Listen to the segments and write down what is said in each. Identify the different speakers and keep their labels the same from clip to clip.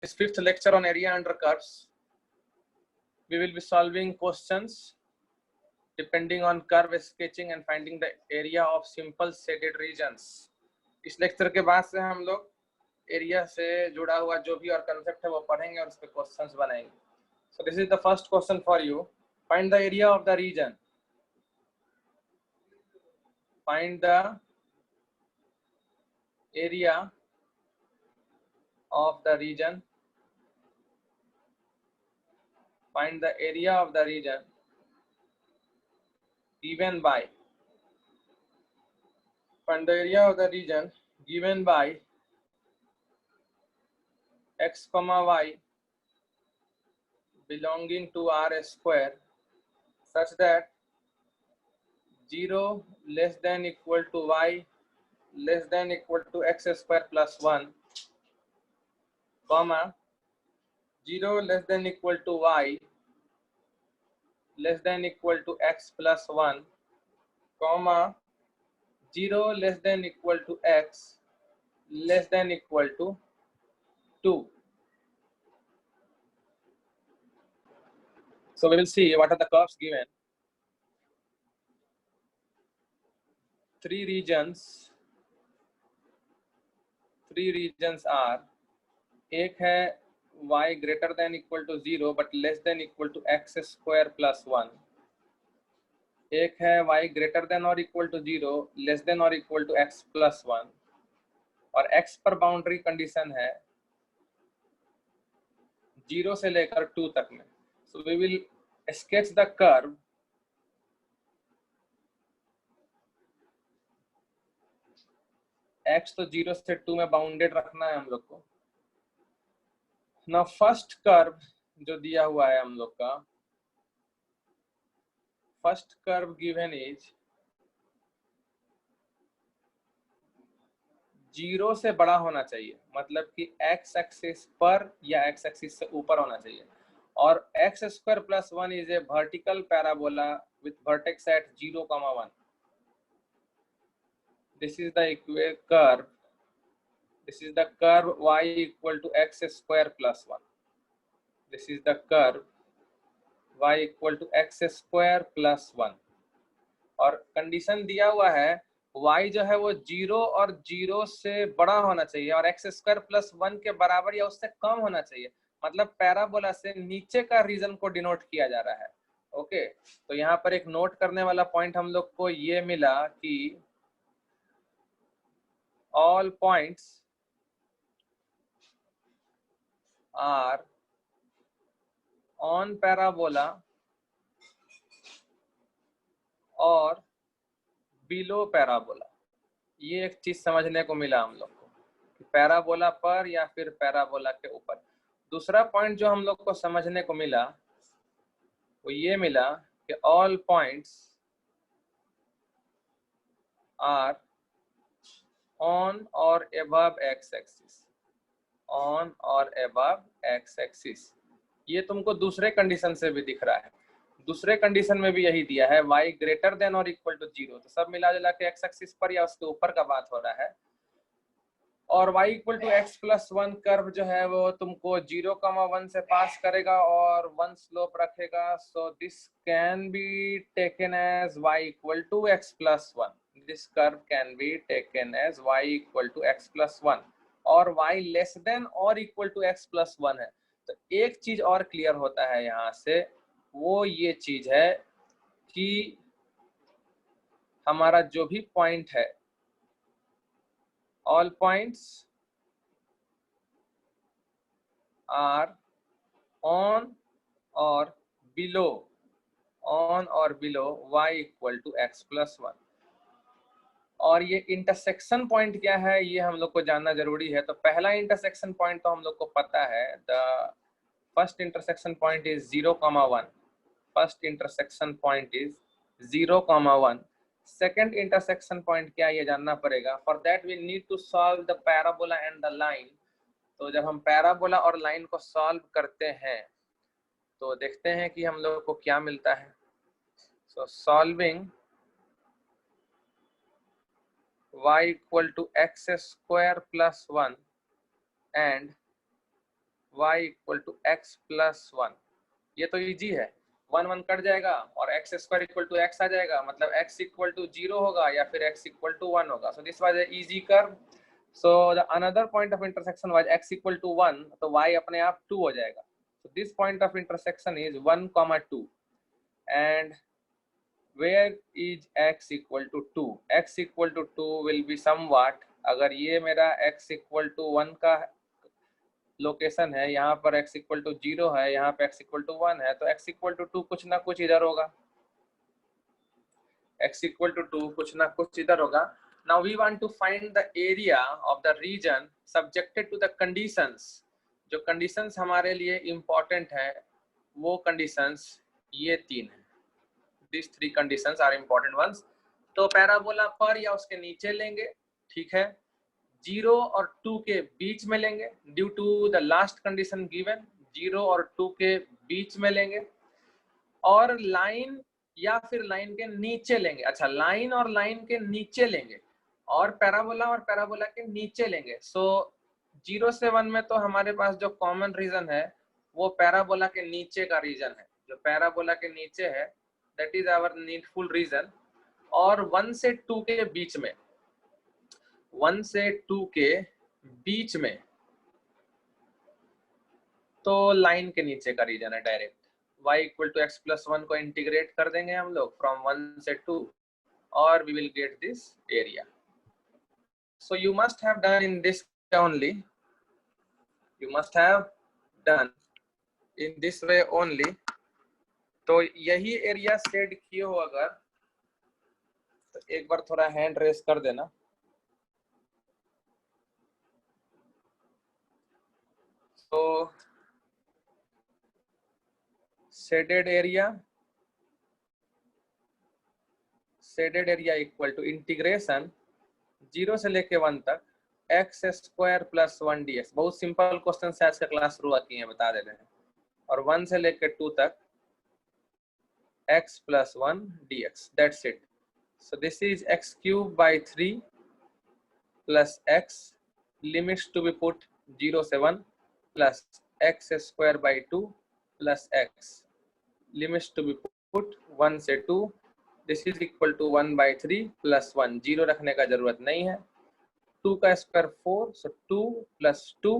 Speaker 1: This fifth lecture on area under curves. We will be solving questions depending on curve sketching and finding the area of simple shaded regions. इस lecture के बाद से हम लोग area से जुड़ा हुआ जो भी और कंसेप्ट है वो पढ़ेंगे और उस पे क्वेश्चंस बनाएंगे. So this is the first question for you. Find the area of the region. Find the area of the region. Find the area of the region given by. Find the area of the region given by x comma y belonging to R square such that 0 less than equal to y less than equal to x square plus 1, comma 0 less than equal to y less than equal to x plus 1, comma 0 less than equal to x less than equal to 2. So we will see what are the curves given. Three regions are, एक है y greater than equal to 0 but less than equal to x square plus 1, एक है y greater than or equal to 0 less than or equal to x plus 1 और x पर boundary condition है 0 से लेकर 2 तक में. So we will sketch the curve x तो 0 से 2 में बाउंडेड रखना है हम लोग को. Now फर्स्ट कर्व जो दिया हुआ है हम लोग का, फर्स्ट कर्व गिवन इज 0 से बड़ा होना चाहिए, मतलब कि x एक्सिस पर या x एक्सिस से ऊपर होना चाहिए. और x square plus 1 is a vertical parabola with vertex at 0,1. This is the curve. This is the curve y equal to x square plus 1. This is the curve y equal to x square plus 1. और condition दिया हुआ है y जो है वो 0 और 0 से बड़ा होना चाहिए और x स्क्वायर प्लस 1 के बराबर या उससे कम होना चाहिए. मतलब पैराबोला से नीचे का रीजन को डिनोट किया जा रहा है. ओके, तो यहाँ पर एक नोट करने वाला पॉइंट हम लोग को ये मिला कि all points are on parabola और बिलो पैराबोला. ये एक चीज समझने को मिला हम लोग को कि पैराबोला पर या फिर पैराबोला के ऊपर. दूसरा पॉइंट जो हम लोग को समझने को मिला वो ये मिला कि ऑल पॉइंट्स आर ऑन और एबव एक्स एक्सिस, ऑन और एबव एक्स एक्सिस. ये तुमको दूसरे कंडीशन से भी दिख रहा है. दूसरे कंडीशन में भी यही दिया है y greater than or equal to 0. तो सब मिला जुला के x एक्सिस पर या उसके ऊपर का बात हो रहा है. और y equal to x plus 1 curve जो है वो तुमको 0,1 से पास करेगा और 1 स्लोप रखेगा. So this can be taken as y equal to x plus 1. This curve can be taken as y equal to x plus 1 और y less than or equal to x plus 1 है. तो एक चीज और clear होता है यहाँ से, वो ये चीज है कि हमारा जो भी पॉइंट है, all points are on or below, on or below y equal to x plus 1. और ये इंटरसेक्शन पॉइंट क्या है ये हम लोग को जानना जरूरी है. तो पहला इंटरसेक्शन पॉइंट तो हम लोग को पता है, the first intersection point is 0,1. First intersection point is 0,1. Second intersection point क्या ये जानना पड़ेगा. For that we need to solve the parabola and the line. तो जब हम पैराबोला और लाइन को सॉल्व करते हैं तो देखते हैं कि हम लोग को क्या मिलता है. So solving y equal to x square plus 1 and y equal to x plus 1। ये तो इजी है, 1 1 कट जाएगा और x square equal to x आ जाएगा, मतलब x इक्वल टू 0 होगा या फिर x इक्वल टू 1 होगा। So this was a easy curve. So the another point of intersection was x equal to 1, तो y अपने आप 2 हो जाएगा। So this point of intersection is 1, 2 and where is x equal to 2? x equal to 2 will be somewhat, अगर ये मेरा x equal to 1 का location है, यहाँ पर x equal to 0 है, यहाँ पे x equal to 1 है, तो x equal to 2 कुछ ना कुछ इधर होगा, x equal to 2 कुछ ना कुछ इधर होगा। Now we want to find the area of the region subjected to the conditions। जो conditions हमारे लिए important है वो conditions ये 3 है। These 3 conditions are important ones। तो पैराबोला पर या उसके नीचे लेंगे, ठीक है, 0 और 2 के बीच में लेंगे, due to the last condition given, 0 और 2 के बीच में लेंगे, और लाइन या फिर लाइन के नीचे लेंगे। अच्छा, लाइन और लाइन के नीचे लेंगे और पैराबोला के नीचे लेंगे। सो 0 से 1 में तो हमारे पास जो कॉमन रीजन है वो पैराबोला के नीचे का रीजन है, जो पैराबोला के नीचे है that is our needful region. और 1 से 2 के बीच में, 1 से 2 के बीच में तो लाइन के नीचे का रीजन है direct. y equal to x plus 1 को इंटीग्रेट कर देंगे हम लोग फ्रॉम 1 से 2 और we will get this area. So you must have done in this only, you must have done in this way only. तो यही एरिया सेट किए हो अगर, तो एक बार थोड़ा हैंड रेस कर देना। तो shaded area equal to integration 0 से लेके 1 तक एक्स स्क्वायर प्लस 1 dx। बहुत सिंपल क्वेश्चन से आज का क्लास शुरू किए हैं, बता दे रहे हैं। और 1 से लेके 2 तक x plus 1 dx, that's it. So this is x cube by 3 plus x, limits to be put 0 से 1, plus x square by 2 plus x, limits to be put 1 से 2, this is equal to 1 by 3 plus 1, 0 रखने का जरूरत नहीं है। 2 का square 4, so 2 plus 2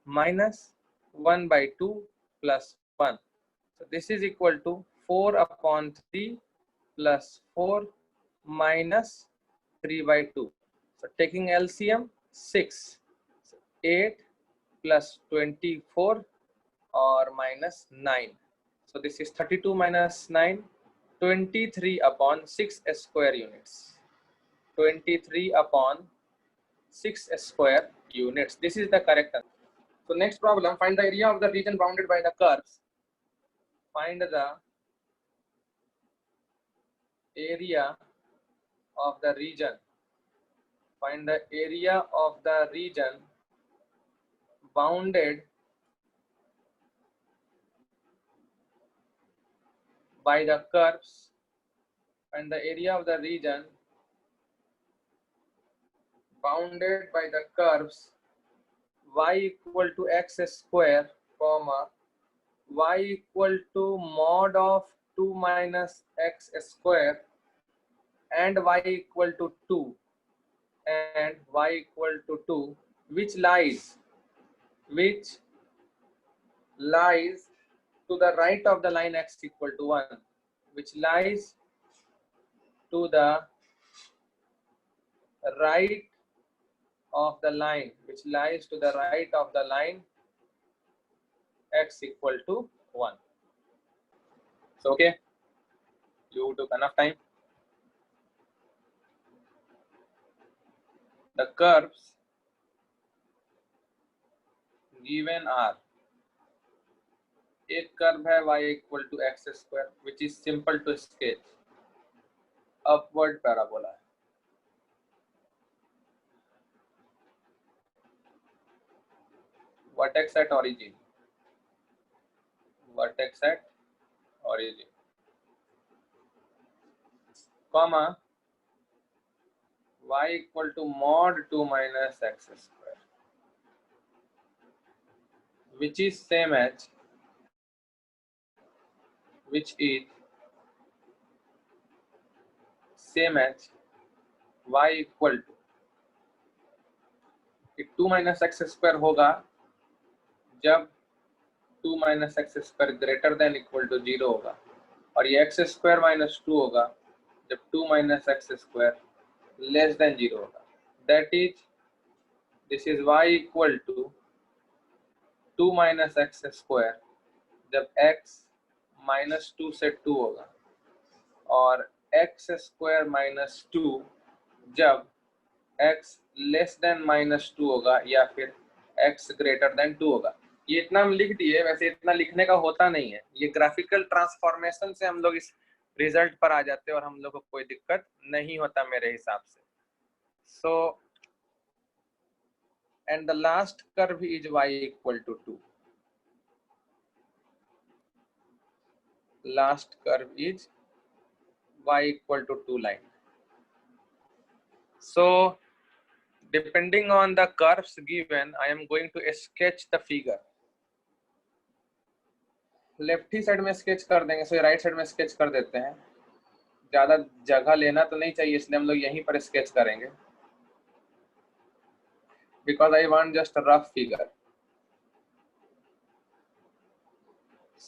Speaker 1: minus 1 by 2 plus 1. So this is equal to 4 upon 3 plus 4 minus 3 by 2. So taking LCM 6, so 8 plus 24 or minus 9. So this is 32 minus 9, 23 upon 6 square units. 23 upon 6 square units. This is the correct answer. So next problem, find the area of the region bounded by the curves. Find the area of the region. Find the area of the region bounded by the curves. Find the area of the region bounded by the curves y equal to x square, comma y equal to mod of 2 minus x square and y equal to 2 and y equal to 2, which lies to the right of the line x equal to 1, which lies to the right of the line, x equal to 1. So okay, you took enough time. The curves given are, एक curve है y equal to x square, which is simple to sketch, upward parabola है। Vertex at origin, comma y equal to mod 2 minus x square, which is same as y equal to 2 minus x square होगा जब 2 minus x square greater than equal to 0 होगा, और ये x square minus 2 होगा जब 2 minus x square less than 0 होगा। That is this is y equal to 2 minus x square जब x minus 2 से 2 होगा, और एक्स स्क्वायर माइनस 2 जब x लेस देन माइनस 2 होगा या फिर x ग्रेटर देन 2 होगा। ये इतना हम लिख दिए, वैसे इतना लिखने का होता नहीं है, ये ग्राफिकल ट्रांसफॉर्मेशन से हम लोग इस रिजल्ट पर आ जाते हैं और हम लोग को कोई दिक्कत नहीं होता मेरे हिसाब से। So and the last curve is y equal to 2, last curve is y equal to 2 line. So depending on the curves given, I am going to sketch the figure. Left he side में sketch कर देंगे, सो right side में sketch कर देते हैं, ज्यादा जगह लेना तो नहीं चाहिए, इसलिए हम लोग यहीं पर स्केच करेंगे, because I want just rough figure.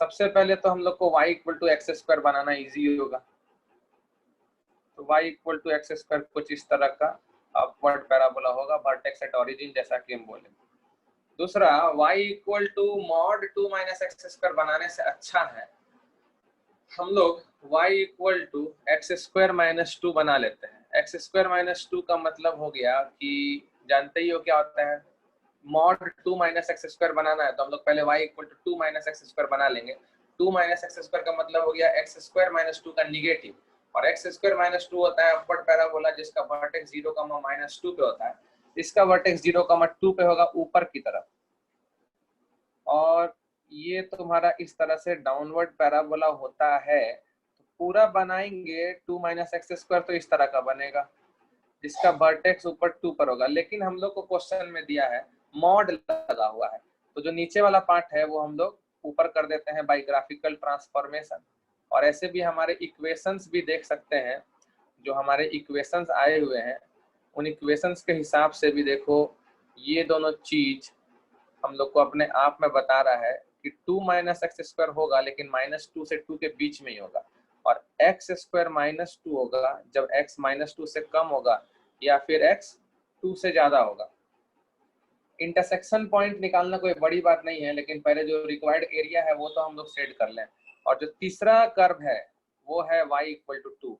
Speaker 1: सबसे पहले तो हम लोग को y equal to x square बनाना इजी होगा, तो y equal to x square कुछ इस तरह का अपवर्ड पैराबोला होगा, वर्टेक्स एट ओरिजिन जैसा कि हम बोले। दूसरा y equal to mod 2 minus x square बनाने से अच्छा है हम लोग y equal to x square minus 2 बना लेते हैं। एक्स स्क्वायर माइनस 2 का मतलब हो गया कि जानते ही हो क्या होता है, मॉड 2 माइनस एक्स स्क्वायर बनाना है तो हम लोग पहले y equal to 2 minus x square बना लेंगे। 2 माइनस एक्स स्क्वायर का मतलब हो गया एक्स स्क्वायर माइनस 2 का निगेटिव, और एक्स स्क्वायर माइनस 2 होता है अपवर्ड पैराबोला जिसका वर्टेक्स 0, माइनस 2 पे होता है, इसका वर्टेक्स 0, 2 पे होगा ऊपर की तरफ, और ये तुम्हारा इस तरह से डाउनवर्ड पैराबोला होता है। तो पूरा बनाएंगे 2 माइनस एक्स स्क्वायर तो इस तरह का बनेगा जिसका वर्टेक्स ऊपर 2 पर होगा, लेकिन हम लोग को क्वेश्चन में दिया है मॉड लगा हुआ है, तो जो नीचे वाला पार्ट है वो हम लोग ऊपर कर देते हैं बाय ग्राफिकल ट्रांसफॉर्मेशन। और ऐसे भी हमारे इक्वेशंस भी देख सकते हैं, जो हमारे इक्वेशंस आए हुए हैं उन इक्वेशंस के हिसाब से भी देखो, ये दोनों चीज हम लोग को अपने आप में बता रहा है कि 2 माइनस एक्स स्क्वायर होगा लेकिन माइनस 2 से 2 के बीच में ही होगा, और एक्स स्क्वायर माइनस 2 होगा जब x माइनस 2 से कम होगा या फिर x 2 से ज्यादा होगा। इंटरसेक्शन पॉइंट निकालना कोई बड़ी बात नहीं है, लेकिन पहले जो रिक्वायर्ड एरिया है वो तो हम लोग सेट कर लें। और जो तीसरा कर्व है वो है y इक्वल टू 2,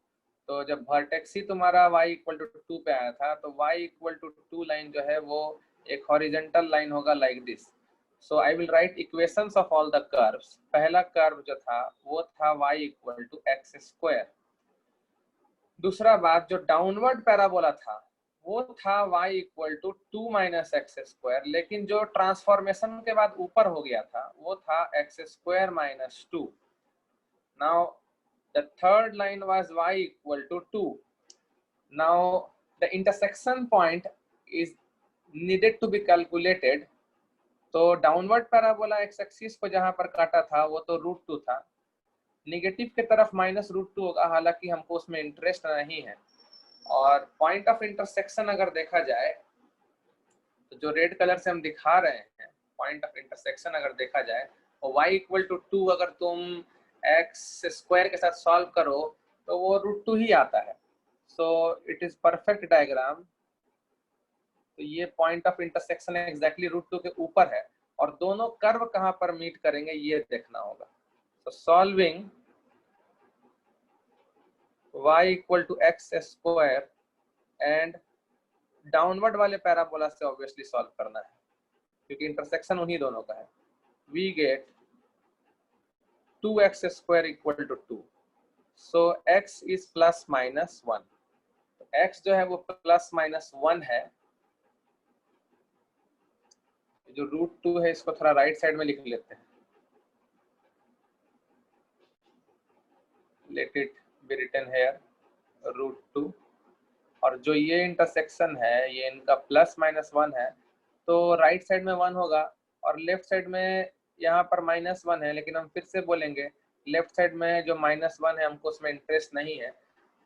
Speaker 1: तो जब वर्टेक्स ही तुम्हारा y इक्वल टू 2 पे आया था तो y इक्वल टू 2 लाइन जो है वो एक हॉरिजॉन्टल लाइन होगा like this. So I will write equations of all the curves. पहला कर्व जो था वो था y equal to x square. दूसरा बात, जो डाउनवर्ड पैराबोला था वो था y equal to 2 minus x square, लेकिन जो ट्रांसफॉर्मेशन के बाद ऊपर हो गया था वो था x square minus 2। Now the third line was y equal to 2। Now the intersection point is needed to be calculated. तो डाउनवर्ड पैराबोला एक्स एक्सिस को जहां पर काटा था वो तो √2 था, निगेटिव की तरफ माइनस √2 होगा, हालांकि हमको उसमें इंटरेस्ट नहीं है। और पॉइंट ऑफ इंटरसेक्शन अगर देखा जाए तो जो रेड कलर से हम दिखा रहे हैं पॉइंट ऑफ इंटरसेक्शन अगर देखा जाए तो y इक्वल टू 2 अगर तुम एक्स स्क्वायर के साथ सॉल्व करो तो वो √2 ही आता है। सो इट इज परफेक्ट डायग्राम। तो ये पॉइंट ऑफ इंटरसेक्शन एग्जैक्टली √2 के ऊपर है, और दोनों कर्व कहाँ पर मीट करेंगे ये देखना होगा। तो solving y equal to x square and downward वाले पैराबोला से ऑब्वियसली सॉल्व करना है क्योंकि इंटरसेक्शन उन्हीं दोनों का है। We get 2x square equal to 2। So x is plus minus 1। तो x जो है वो प्लस माइनस 1 है। जो √2 है इसको थोड़ा राइट साइड में लिख लेते हैं, let it be written here √2। और जो ये इंटरसेक्शन है ये इनका प्लस माइनस 1 है, तो राइट साइड में 1 होगा और लेफ्ट साइड में यहाँ पर -1 है, लेकिन हम फिर से बोलेंगे लेफ्ट साइड में जो -1 है हमको उसमें इंटरेस्ट नहीं है।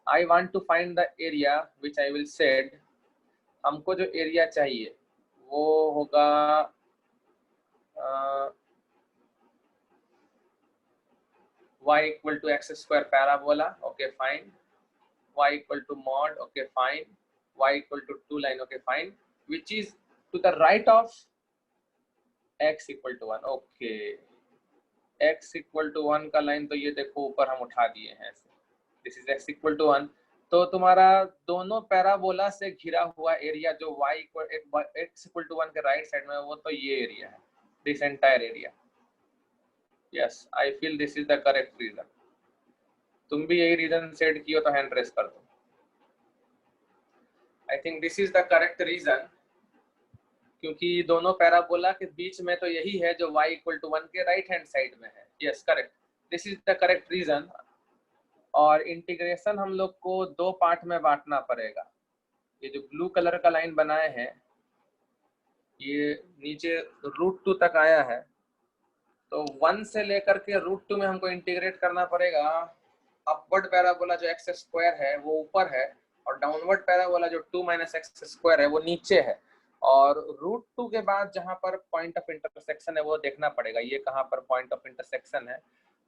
Speaker 1: I want to find the area which I will said, हमको जो एरिया चाहिए वो होगा y equal to x square parabola, okay fine, y equal to mod, okay fine, y equal to 2 line, okay fine, which is to the right of x equal to 1, okay, x equal to 1 का line तो ये देखो ऊपर हम उठा दिए हैं, this is x equal to 1, तो तुम्हारा दोनों पैराबोला से घिरा हुआ एरिया जो x equal to 1 के राइट साइड में वो तो ये एरिया है, this entire area. Yes, I feel this is the correct region. तुम भी यही रीजन सेट कियो तो हैंड रेस कर दो। I think this is the correct region, क्योंकि दोनों पैराबोला के बीच में तो यही है जो y इक्वल टू 1 के राइट हैंड साइड में है। Yes correct, this is the correct region. और इंटीग्रेशन हम लोग को दो पार्ट में बांटना पड़ेगा। ये जो ब्लू कलर का लाइन बनाए हैं ये नीचे √2 तक आया है, तो 1 से लेकर के √2 में हमको इंटीग्रेट करना पड़ेगा। अपवर्ड पैराबोला जो x स्क्वायर है वो ऊपर है और डाउनवर्ड पैराबोला जो 2 - x स्क्वायर है वो नीचे है, और √2 के बाद जहां पर पॉइंट ऑफ इंटरसेक्शन है वो देखना पड़ेगा, ये कहां पर पॉइंट ऑफ इंटरसेक्शन है।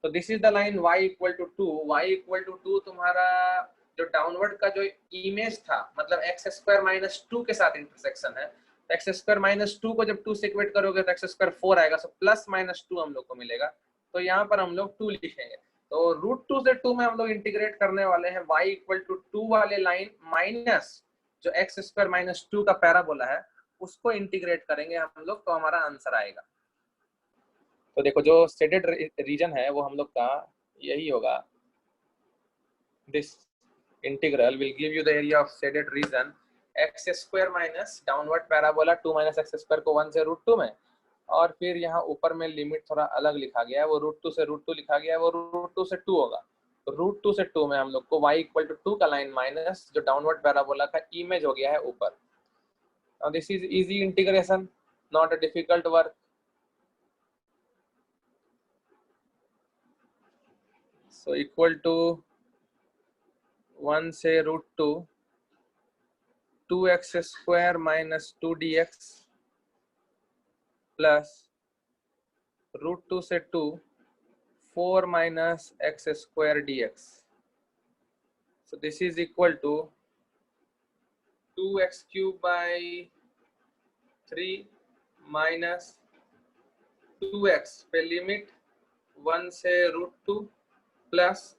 Speaker 1: तो this is the line y equal to 2, y equal to 2 तुम्हारा जो डाउनवर्ड का जो इमेज था, मतलब x स्क्वायर -2 के साथ इंटरसेक्शन है, तो x स्क्वायर -2 को जब 2 से इक्वेट करोगे तो x स्क्वायर 4 आएगा, सो +-2 हम लोग को मिलेगा, तो यहाँ पर हम लोग 2 लिखेंगे। तो √2 से 2 में हम लोग इंटीग्रेट करने वाले हैं y इक्वल टू 2 वाले लाइन माइनस जो x स्क्वायर -2 का पैराबोला है उसको इंटीग्रेट करेंगे हम लोग, तो हमारा आंसर आएगा। तो देखो जो शेडेड रीजन है वो हम लोग का यही होगा, this integral will give you the area of shaded region x square minus downward parabola 2 - x square को 1 से √2 में, और फिर यहाँ ऊपर में लिमिट थोड़ा अलग लिखा गया है, वो √2 से √2 लिखा गया है, वो √2 से 2 होगा, तो √2 से 2 में हम लोग को y इक्वल टू 2 का लाइन माइनस जो डाउनवर्ड पैराबोला का इमेज हो गया है ऊपर। Now this is easy integration, not a difficult work. So equal to 1 से √2 2x square minus 2 dx plus √2 से 2 4 minus x square dx. So this is equal to 2x cube by 3 minus 2x पे limit 1 से √2 plus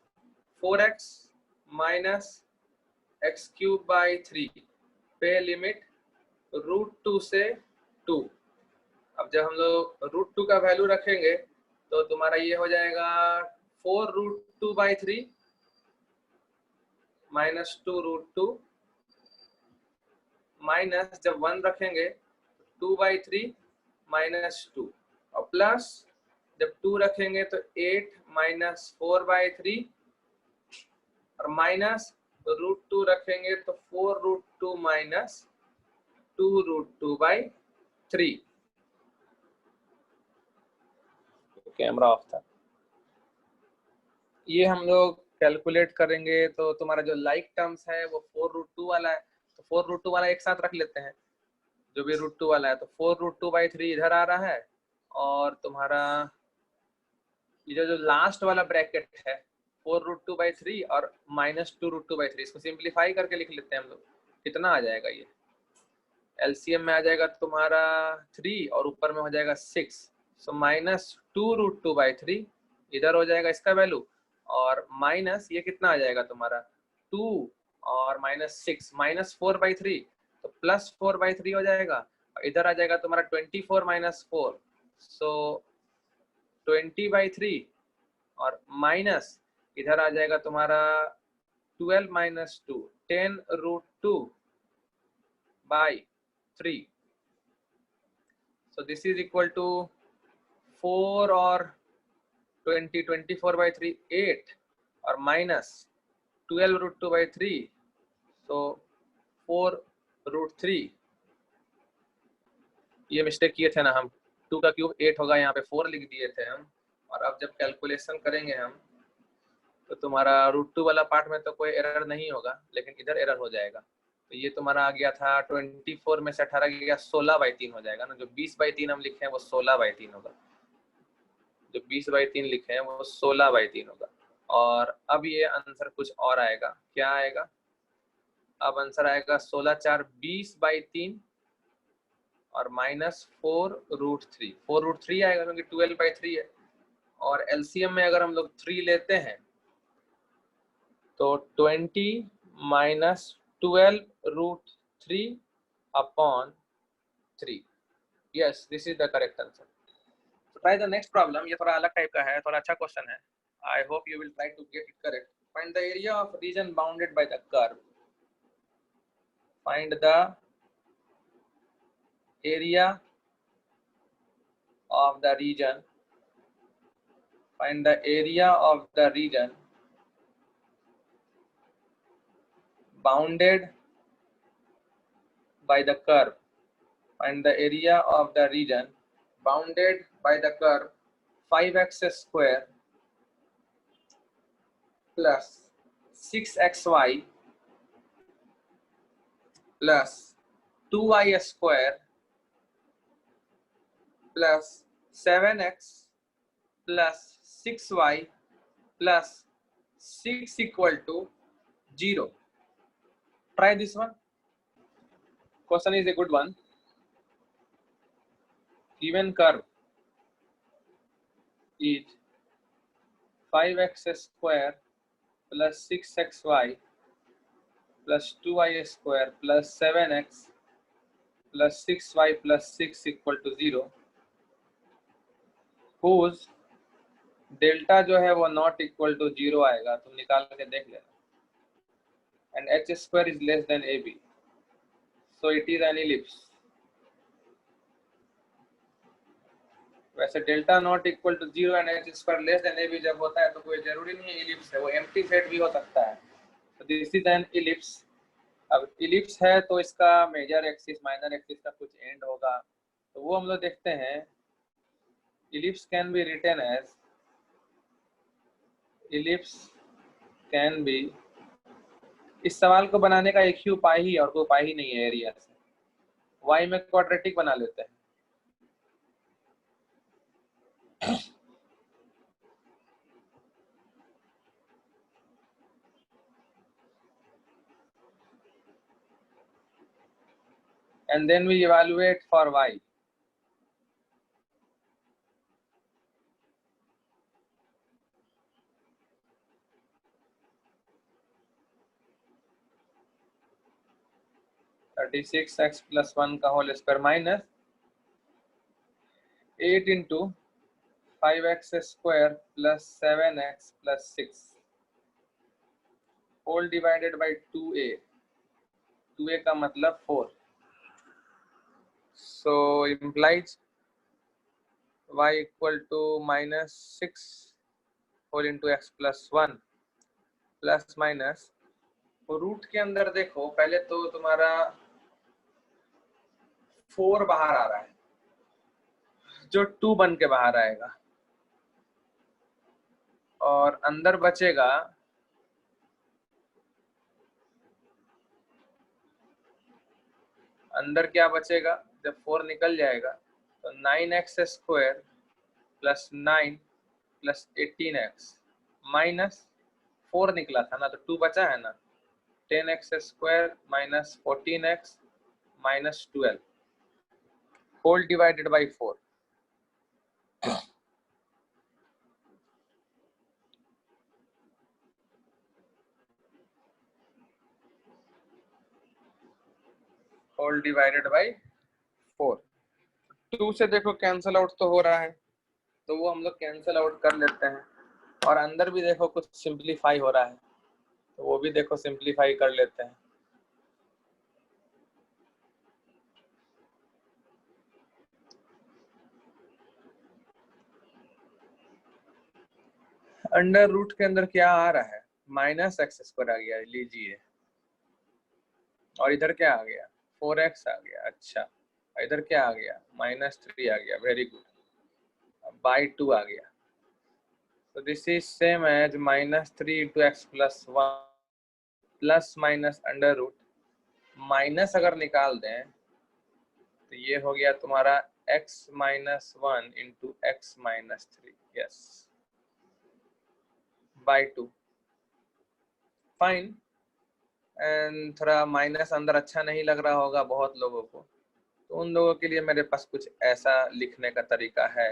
Speaker 1: 4x minus x cube by 3 पे limit √2 से 2। अब जब हम लोग √2 का वैल्यू रखेंगे तो तुम्हारा ये हो जाएगा 4 √2 by 3 माइनस 2 √2 माइनस जब 1 रखेंगे 2/3 माइनस 2 और प्लस जब 2 रखेंगे तो 8 माइनस 4/3 और माइनस √2 रखेंगे तो 4 √2 माइनस 2 √2/3। कैमरा ऑफ था। ये हम लोग कैलकुलेट करेंगे तो तुम्हारा जो लाइक टर्म्स है वो 4 √2 वाला है, तो 4 √2 वाला एक साथ रख लेते हैं, जो भी √2 वाला है, तो 4 √2/3 इधर आ रहा है, और तुम्हारा ये जो लास्ट वाला ब्रैकेट है 4 √2/3 और माइनस 2 √2/3, इसको सिंप्लीफाई करके लिख लेते हैं हम लोग। कितना आ जाएगा, ये एलसीएम में आ जाएगा तुम्हारा 3 और ऊपर में हो जाएगा 6, सो माइनस 2 √2/3 इधर हो जाएगा इसका वैल्यू, और माइनस ये कितना आ जाएगा तुम्हारा 2 और माइनस 6 माइनस 4/3, तो प्लस 4/3 हो जाएगा, इधर आ जाएगा तुम्हारा 24 माइनस 4, सो 20/3 और माइनस इधर आ जाएगा तुम्हारा 12 minus 2 10 √2/3, so this is equal to 4 और 20 24/3 8 और माइनस 12 √2/3, so 4 √3। ये मिस्टेक किए थे ना हम, 2 का क्यूब 8 होगा, यहाँ पे 4 लिख दिए थे हम। और अब जब कैलकुलेशन करेंगे हम तो तुम्हारा √2 वाला पार्ट में तो कोई एरर नहीं होगा, लेकिन इधर एरर हो जाएगा। तो ये तुम्हारा आ गया था 24 में से 18 गया 16/3 हो जाएगा ना। जो 20/3 हम लिखे हैं वो 16/3 होगा, जो 20/3 लिखे हैं वो 16/3 होगा। और अब ये आंसर कुछ और आएगा, क्या आएगा? अब आंसर आएगा 16 4 20/3 और -4√3। 4√3 आएगा क्योंकि 12/3 है। और एलसीएम में अगर हम लोग 3 लेते हैं तो 20 - 12√3/3। Yes, this is the correct answer. Try the next problem. ये थोड़ा अलग टाइप का है, थोड़ा अच्छा क्वेश्चन है। I hope you will try to get it correct. Find the area of region bounded by the curve. Find the area of the region. Find the area of the region bounded by the curve. Find the area of the region bounded by the curve 5x square plus 6xy plus 2y square plus 7x plus 6y plus 6 equal to 0. Try this one. Question is a good one. Given curve is 5x square plus 6xy plus 2y square plus 7x plus 6y plus 6 equal to 0, whose delta जो है वो not equal to 0 आएगा, तुम निकाल के देख लेना। And h square is less than ab, so it is an ellipse. वैसे delta not equal to 0 and h square less than ab जब होता है तो कोई जरूरी नहीं है इलिप्स है, वो एम्प्टी सेट भी हो सकता है। तो दिस इज एन इलिप्स। अब इलिप्स है तो इसका मेजर एक्सिस माइनर एक्सिस का कुछ एंड होगा, तो वो हम लोग देखते हैं। Ellipse can be written as, ellipse can be, इस सवाल को बनाने का एक ही उपाय ही और कोई उपाय ही नहीं है एरिया से। y में क्वाड्रेटिक बना लेते हैं। And then we evaluate for y. (36x + 1 का whole square minus 8 into 5x square plus 7x plus 6 whole divided by 2a। 2a का मतलब 4, so implies y equal to -6 whole into x plus 1 plus minus. Root के अंदर देखो, पहले तो तुम्हारा 4 बाहर आ रहा है जो 2 बन के बाहर आएगा, और अंदर बचेगा अंदर क्या बचेगा जब 4 निकल जाएगा तो 9x square plus 9 plus 18x minus 4 निकला था ना, तो 2 बचा है ना। 10x square minus 14x minus 12 whole divided by 4। Whole divided by 4। 2 से देखो कैंसल आउट तो हो रहा है, तो वो हम लोग कैंसल आउट कर लेते हैं। और अंदर भी देखो कुछ सिंप्लीफाई हो रहा है, तो वो भी देखो सिंप्लीफाई कर लेते हैं। अंडर रूट के अंदर क्या आ रहा है, -x स्क्वायर आ गया, लीजिए। और इधर क्या आ गया, 4x आ गया। अच्छा, इधर क्या आ गया, -3 आ गया, वेरी गुड, बाई 2 आ गया। तो this is same as -3 into x plus 1 plus minus under root, minus अगर निकाल दें तो ये हो गया तुम्हारा x minus 1 into x minus 3, yes, by 2, fine. And थोड़ा माइनस अंदर अच्छा नहीं लग रहा होगा बहुत लोगों को, तो उन लोगों के लिए मेरे पास कुछ ऐसा लिखने का तरीका है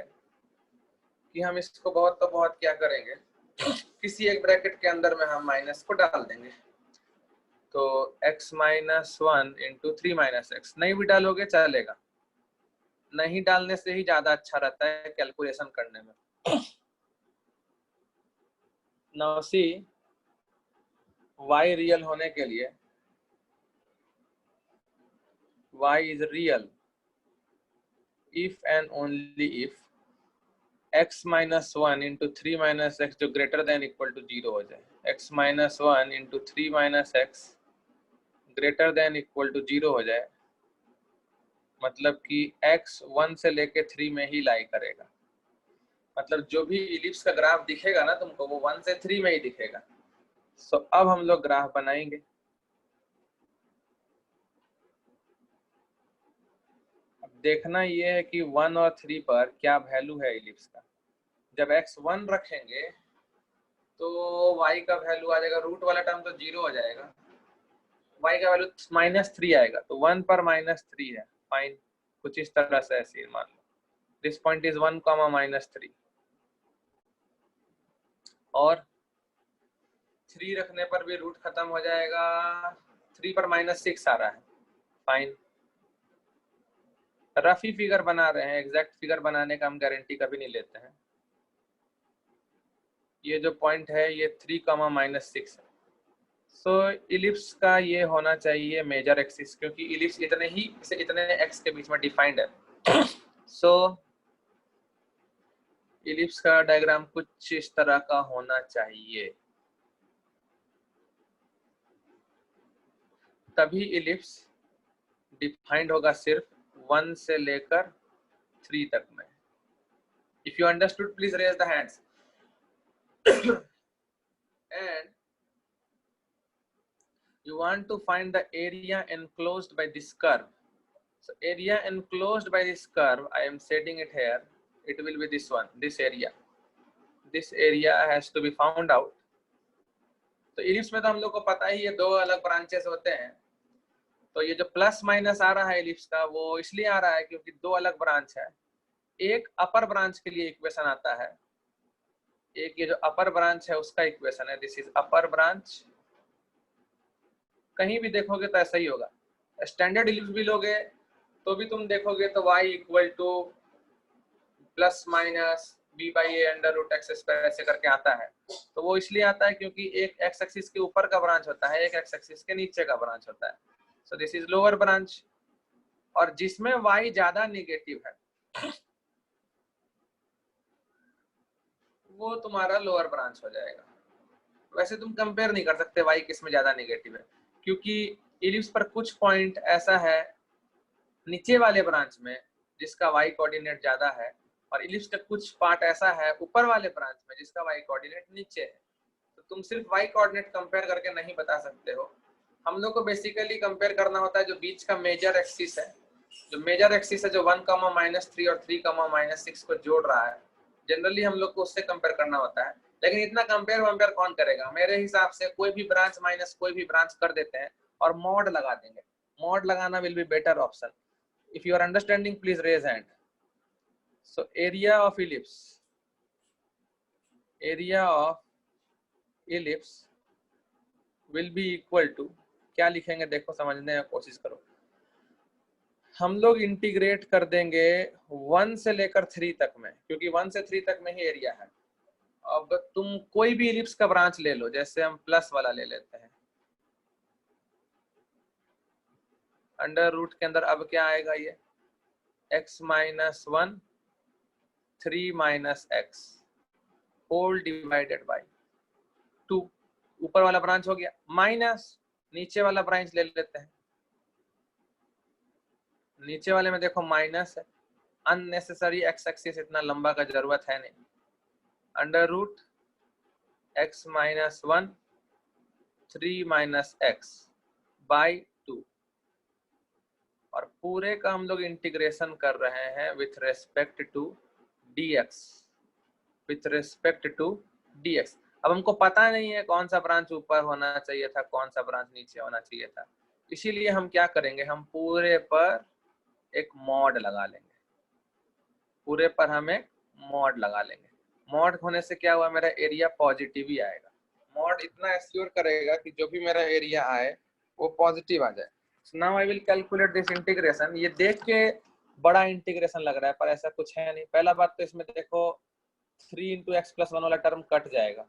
Speaker 1: कि हम इसको बहुत तो बहुत क्या करेंगे, किसी एक ब्रैकेट के अंदर में हम माइनस को डाल देंगे। तो x minus 1 into 3 minus x, नहीं भी डालोगे चलेगा, नहीं डालने से ही ज्यादा अच्छा रहता है कैलकुलेशन करने में। नाउ सी, y रियल होने के लिए, y is real if and only if x minus 1 into 3 minus x जो ग्रेटर देन इक्वल टू 0 हो जाए, x minus 1 into 3 minus x greater than equal to 0 हो जाए, मतलब कि x 1 से लेके 3 में ही लाई करेगा। मतलब जो भी इलिप्स का ग्राफ दिखेगा ना तुमको, वो 1 से 3 में ही दिखेगा। सो अब हम लोग ग्राफ बनाएंगे। अब देखना ये है कि 1 और 3 पर क्या वैल्यू है इलिप्स का। जब x 1 रखेंगे तो y का वैल्यू आ जाएगा, रूट वाला टर्म तो 0 हो जाएगा, y का वैल्यू -3 आएगा, तो 1 पर -3 है, फाइन, कुछ इस तरह से ऐसे मान लो, दिस पॉइंट इज 1, -3, और 3 रखने पर भी रूट खत्म हो जाएगा, 3 पर -6 आ रहा है, फाइन। रफ ही फिगर बना रहे हैं, एग्जैक्ट फिगर बनाने का हम गारंटी कभी नहीं लेते हैं। ये जो पॉइंट है ये 3, -6 है। सो इलिप्स का ये होना चाहिए मेजर एक्सिस, क्योंकि इलिप्स इतने ही से इतने एक्स के बीच में डिफाइंड है। सो इलिप्स का डायग्राम कुछ इस तरह का होना चाहिए, तभी इलिप्स डिफाइंड होगा सिर्फ 1 से लेकर 3 तक में। If you understood please raise the hands. And you want to find the area enclosed by this curve. So area enclosed by this curve, I am setting it here, it will be this one, this area has to be found out. तो ellipse में तो हम लोग को पता ही है दो अलग ब्रांचेस होते हैं, तो ये जो प्लस माइनस आ रहा है इलिप्स का वो इसलिए आ रहा है क्योंकि दो अलग ब्रांच है। एक अपर ब्रांच के लिए इक्वेशन आता है, एक ये जो अपर ब्रांच है उसका इक्वेशन है, दिस इज अपर ब्रांच। कहीं भी देखोगे तो ऐसा ही होगा, स्टैंडर्ड इलिप्स भी लोगे तो भी तुम देखोगे तो y equal to plus minus b by a under root x square ऐसे करके आता है। तो वो इसलिए आता है क्योंकि एक एक्स एक्सिस के ऊपर का ब्रांच होता है, एक एक्स एक्सिस के नीचे का ब्रांच होता है। सो दिस इज लोअर ब्रांच, और जिसमें y ज्यादा निगेटिव है वो तुम्हारा लोअर ब्रांच हो जाएगा। वैसे तुम कंपेयर नहीं कर सकते y किसमें ज्यादा निगेटिव है, क्योंकि इलिप्स पर कुछ पॉइंट ऐसा है नीचे वाले ब्रांच में जिसका y कोऑर्डिनेट ज्यादा है, और इलिप्स का कुछ पार्ट ऐसा है ऊपर वाले ब्रांच में जिसका y कोऑर्डिनेट नीचे है। तो तुम सिर्फ y कोऑर्डिनेट कंपेयर करके नहीं बता सकते हो, हम लोग को बेसिकली कंपेयर करना होता है जो बीच का मेजर एक्सिस है, जो मेजर एक्सिस है जो 1, -3 और 3, -6 को जोड़ रहा है, जनरली हम लोग को उससे कंपेयर करना होता है। लेकिन इतना कंपेयर कौन करेगा, मेरे हिसाब से कोई भी ब्रांच माइनस कोई भी ब्रांच कर देते हैं और मॉड लगा देंगे, मॉड लगाना will be better option. If you are understanding, please raise hand. So area of ellipse will be equal to, क्या लिखेंगे देखो, समझने की कोशिश करो। हम लोग इंटीग्रेट कर देंगे 1 से लेकर 3 तक में, क्योंकि 1 से 3 तक में ही एरिया है। अब तुम कोई भी इलिप्स का ब्रांच ले लो, जैसे हम प्लस वाला ले लेते हैं, अंडर रूट के अंदर अब क्या आएगा, ये x minus 1 3 minus x whole divided by 2, ऊपर वाला ब्रांच हो गया, माइनस नीचे वाला ब्रांच ले लेते हैं, नीचे वाले में देखो माइनस है, अननेसेसरी एक्स एक्सिस इतना लंबा का जरूरत है नहीं। Under root x minus 1 3 minus x by 2, और पूरे का हम लोग इंटीग्रेशन कर रहे हैं with respect to dx, with respect to dx। अब हमको पता नहीं है कौन सा ब्रांच ऊपर होना चाहिए था, कौन सा ब्रांच नीचे होना चाहिए था, इसीलिए हम क्या करेंगे, हम पूरे पर एक मॉड लगा लेंगे। पूरे पर हम एक मॉड लगा लेंगे। मॉड होने से क्या हुआ, मेरा एरिया पॉजिटिव ही आएगा। मॉड इतना एश्योर करेगा कि जो भी मेरा एरिया आए वो पॉजिटिव आ जाए। Now I will calculate this integration. ये देख के बड़ा इंटीग्रेशन लग रहा है पर ऐसा कुछ है नहीं। पहला बात तो इसमें देखो 3 इंटू एक्स प्लस 1 वाला टर्म कट जाएगा,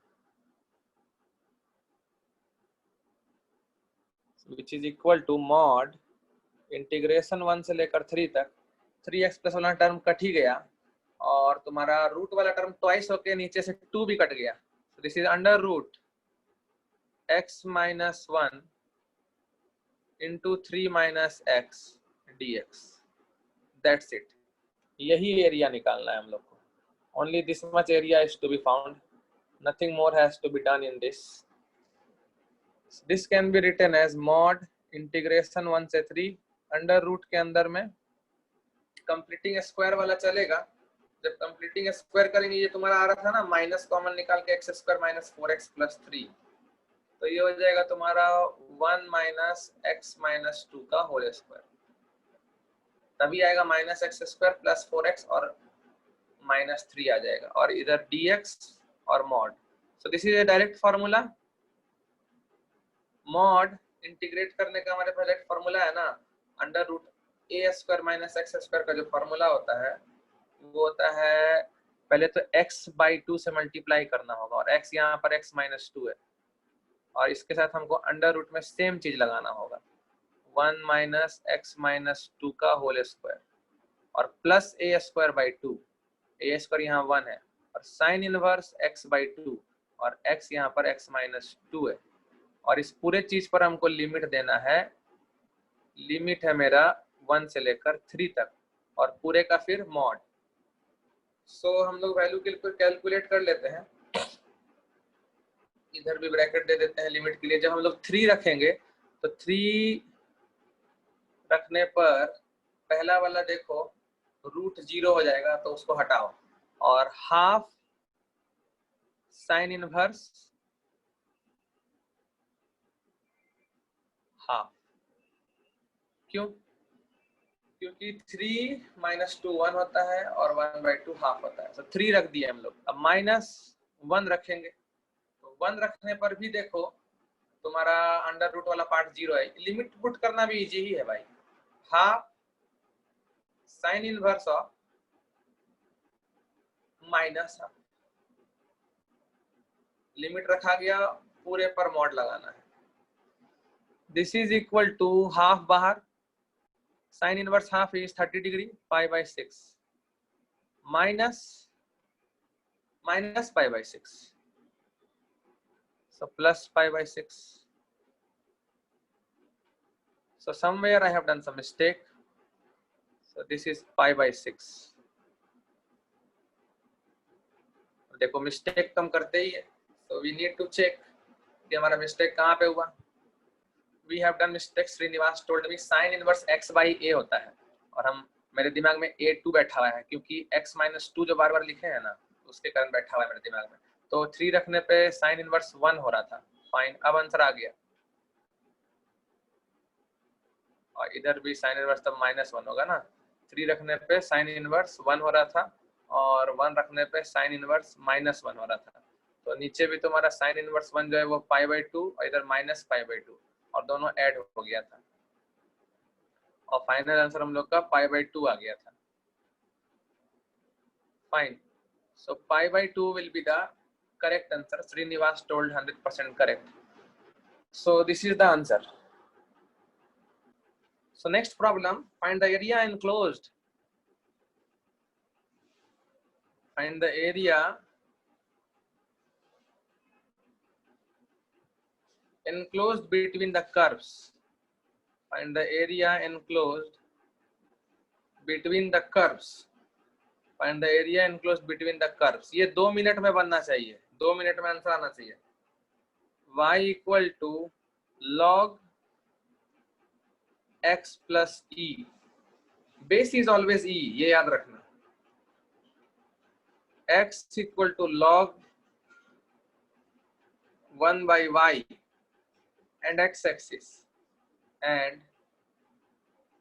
Speaker 1: which is equal to mod integration 1 से लेकर 3 तक। 3x प्लस वाला टर्म कट ही गया और तुम्हारा रूट वाला टर्म ट्वाइस होके नीचे से 2 भी कट गया। This is under root x minus 1 into 3 minus x dx। That's it. यही एरिया निकालना है हम लोग को। Only this much area is to be found, nothing more has to be done in this. This can be written as mod integration 1 से 3 under root के अंदर में कंप्लीटिंग स्क्वायर वाला चलेगा। जब कंप्लीटिंग स्क्वायर करेंगे, ये तुम्हारा आ रहा था ना माइनस कॉमन निकाल के x square minus 4x plus 3, तो ये हो जाएगा तुम्हारा 1 माइनस एक्स माइनस 2 का होल स्क्वायर। तभी आएगा minus x square plus 4x और माइनस 3 आ जाएगा, और इधर dx और mod. So this is a direct formula. Mod integrate करने का हमारे पास डायरेक्ट फार्मूला है ना, अंडर रूट ए स्क्वायर माइनस एक्स स्क्वायर का जो फार्मूला होता है वो होता है, पहले तो x बाई 2 से मल्टीप्लाई करना होगा, और x यहाँ पर x माइनस 2 है, और इसके साथ हमको अंडर रूट में सेम चीज लगाना होगा 1 माइनस एक्स माइनस 2 का होल स्क्वायर, और plus A square by 2। A square यहाँ 1 है, और साइन इनवर्स x बाई 2, और x यहाँ पर x माइनस 2 है, और इस पूरे चीज पर हमको लिमिट देना है। लिमिट है मेरा 1 से लेकर 3 तक, और पूरे का फिर मॉड। सो हम लोग वैल्यू कैलकुलेट कर लेते हैं। इधर भी ब्रैकेट दे देते हैं लिमिट के लिए। जब हम लोग 3 रखेंगे तो 3 रखने पर पहला वाला देखो रूट 0 हो जाएगा, तो उसको हटाओ, और हाफ साइन इनवर्स हाफ। क्यों? क्योंकि 3 माइनस 2 1 होता है और 1 बाई 2 हाफ होता है। तो 3 रख दिए हम लोग। अब माइनस 1 रखेंगे, तो 1 रखने पर भी देखो तुम्हारा अंडर रूट वाला पार्ट 0 है। लिमिट पुट करना भी इजी ही है भाई। Half sine inverse of minus half, limit रखा गया, पूरे पर मॉड लगाना है। This is equal to half बाहर, sine inverse half is 30 degree, pi by 6 minus pi by 6, so plus pi by 6. So somewhere I have done some mistake, so this is pi by 6. देखो mistake कम करते ही है, so we need to check कि हमारा mistake कहाँ पे हुआ। We have done mistake, Srinivas told me sin inverse x by a होता है, और हम मेरे दिमाग में a2 बैठा हुआ है, क्योंकि x माइनस 2 जो बार बार लिखे हैं ना, उसके कारण बैठा हुआ है मेरे दिमाग में। तो 3 रखने पे sin इनवर्स 1 हो रहा था। फाइन, अब आंसर आ गया, और इधर भी साइन इनवर्स तब माइनस 1 होगा ना। 3 रखने पे साइन इनवर्स 1 हो रहा था, और 1 रखने पे साइन इनवर्स माइनस 1 हो रहा था। तो नीचे भी तुम्हारा साइन इनवर्स 1 जो है वो पाई बाई 2, और इधर माइनस पाई बाई 2, और दोनों ऐड हो गया था, और फाइनल आंसर हम लोग का पाई बाई 2 आ गया था। Fine, so pi by 2 will be the correct answer. Srinivas told 100% correct, so this is the answer. So next problem, find the area enclosed. Find the area enclosed between the curves. Find the area enclosed between the curves, find the area enclosed between the curves. ये 2 minute में बनना चाहिए, 2 minute में answer आना चाहिए। y equal to log x plus e, base is always e, ये याद रखना। x equal to log 1 by y and x axis and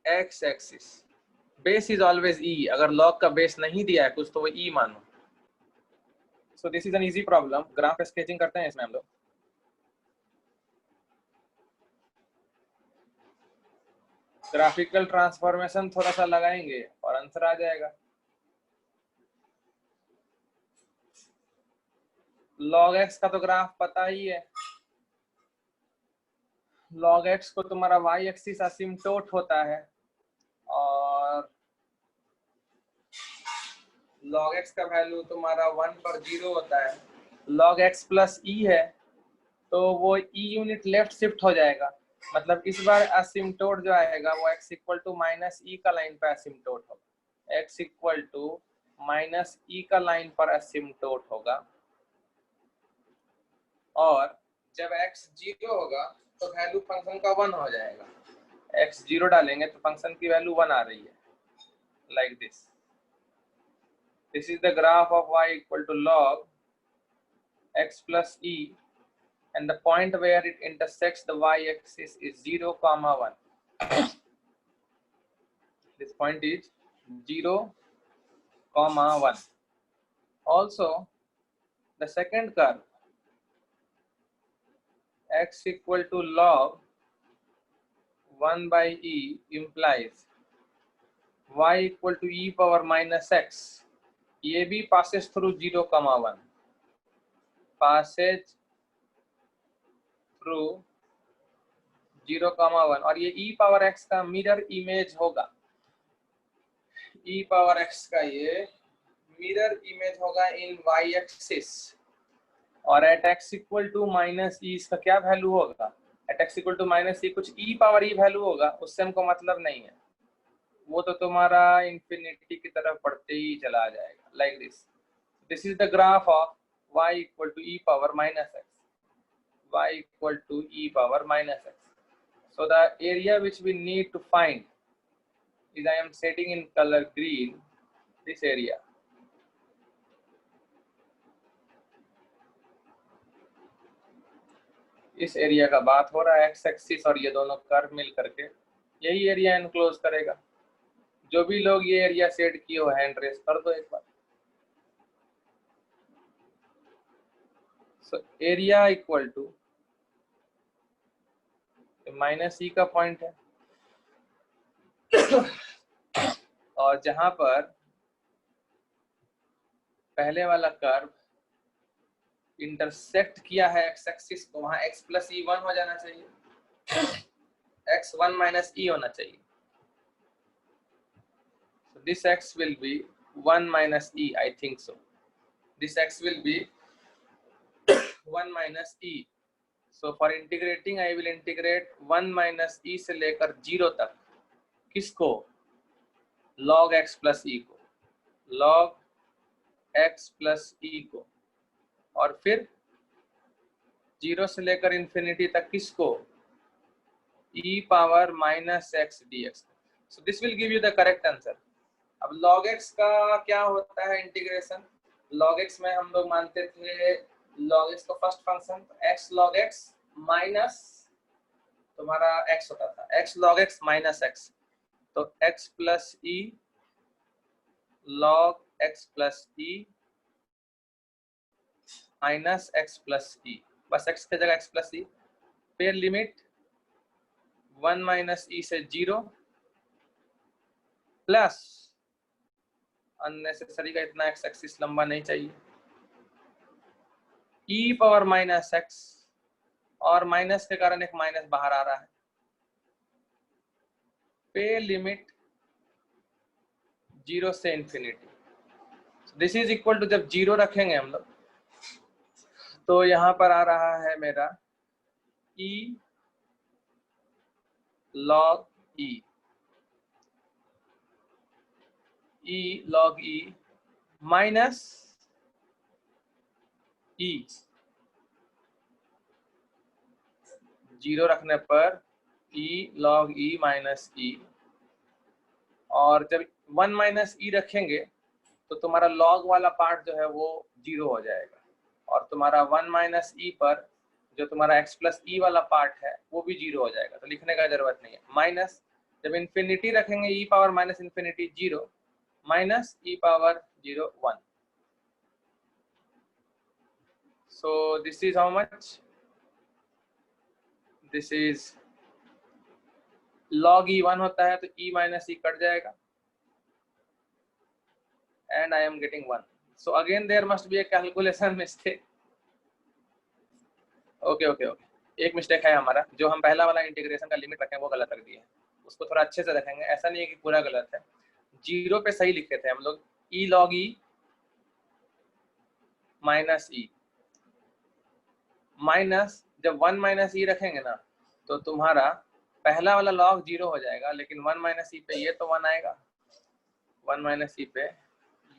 Speaker 1: x axis, base is always e, अगर log का बेस नहीं दिया है कुछ तो वो e मानो। सो this is an easy problem. Graph sketching करते हैं इसमें हम लोग। ग्राफिकल ट्रांसफॉर्मेशन थोड़ा सा लगाएंगे और आंसर आ जाएगा। log x का तो ग्राफ पता ही है। log x को तुम्हारा y एक्सिस असिम्प्टोट होता है और log x का वैल्यू तुम्हारा 1 पर 0 होता है। log x प्लस e है तो वो e यूनिट लेफ्ट शिफ्ट हो जाएगा, मतलब इस बार असिम्प्टोट जो आएगा वो x equal to minus E का लाइन पर असिम्प्टोट होगा। x equal to minus E का लाइन पर असिम्प्टोट होगा और जब x 0 होगा तो वैल्यू फंक्शन का 1 हो जाएगा। x 0 डालेंगे तो फंक्शन की वैल्यू 1 आ रही है, like this. This is the graph of y equal to log x plus e and the point where it intersects the y-axis is 0, 1. This point is 0, 1. Also, the second curve x equal to log 1 by e implies y equal to e power minus x. ये भी passes through 0, 1. Passage through 0, 1 और ये e power x का mirror image होगा। e power x का ये mirror image होगा in y axis और at x equal to minus e इसका क्या वैल्यू होगा? At x equal to minus e कुछ e पावर e वैल्यू होगा, उससे हमको मतलब नहीं है, वो तो तुम्हारा इंफिनिटी की तरफ बढ़ते ही चला जाएगा, like this. This is the graph of y equal to e power minus x, y equal to e power minus x. So the area which we need to find is, I am setting in color green, this area. इस area का बात हो रहा है, x axis और ये दोनों curve मिल करके यही एरिया एनक्लोज करेगा। जो भी लोग ये एरिया सेट किए हो हैंड रेस कर दो एक बार। So area equal to minus E का पॉइंट है और जहां पर पहले वाला कर्व इंटरसेक्ट किया है एक्स एक्सिस को, वहां x प्लस ई 1 हो जाना चाहिए, x 1 माइनस ई होना चाहिए। so this x will be 1 minus e, I think so. This x will be 1 minus e. So for integrating I will integrate 1 minus e से लेकर 0 तक, किसको? log x plus e को, log x plus e को, और फिर 0 से लेकर इंफिनिटी तक किसको? e power minus x dx। so this will give you the correct answer। अब log x का क्या होता है इंटीग्रेशन? log x में हम लोग मानते थे log x को first function x log x minus तुम्हारा x होता था, x log x minus x, तो x plus e log x plus e minus x plus e, बस x की जगह x प्लस e। फिर लिमिट 1 माइनस e से 0 प्लस अननेसेसरी का इतना x एक्सिस लंबा नहीं चाहिए, e पावर माइनस x, और माइनस के कारण एक माइनस बाहर आ रहा है। पे लिमिट 0 से infinity. This is equal to, जब 0 रखेंगे हम लोग तो यहां पर आ रहा है मेरा e log e, e log e minus e, 0 रखने पर e log e minus e, और जब 1 माइनस e रखेंगे तो तुम्हारा log वाला पार्ट जो है वो 0 हो जाएगा, और तुम्हारा 1 माइनस e पर जो तुम्हारा x प्लस e वाला पार्ट है वो भी 0 हो जाएगा, तो लिखने का जरूरत नहीं है। माइनस जब इन्फिनिटी रखेंगे e power minus infinity 0 minus e power 0 1। So this is how much? This is log e 1 होता है तो e माइनस e कट जाएगा, and I am getting 1. So again there must be a calculation mistake. Okay. एक mistake है हमारा, जो हम पहला वाला इंटीग्रेशन का लिमिट रखे हैं वो गलत रख दिए हैं, उसको थोड़ा अच्छे से रखेंगे। ऐसा नहीं है कि पूरा गलत है, 0 पे सही लिखे थे हम लोग, e log e minus e, minus जब 1 माइनस e रखेंगे ना तो तुम्हारा पहला वाला log 0 हो जाएगा, लेकिन 1 माइनस e पे ये तो 1 आएगा, 1 माइनस e पे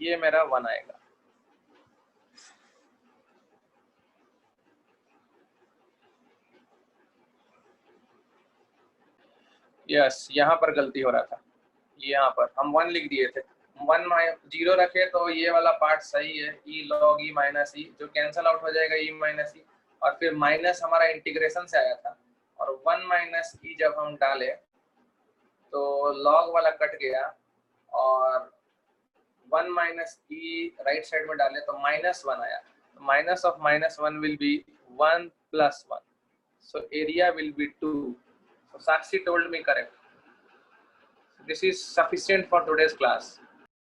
Speaker 1: ये मेरा 1 आएगा। यस, यहाँ पर गलती हो रहा था, यहाँ पर हम 1 लिख दिए थे, 1 0 रखे तो ये वाला पार्ट सही है, e log e minus e जो कैंसल आउट हो जाएगा e माइनस e, और फिर माइनस हमारा इंटीग्रेशन से आया था, और 1 माइनस e जब हम डाले तो log वाला कट गया, और 1 माइनस e राइट साइड में डाले तो -1 आया, minus of -1 will be 1 plus 1, so area will be 2. So Sakshi told me correct. This is sufficient for today's class.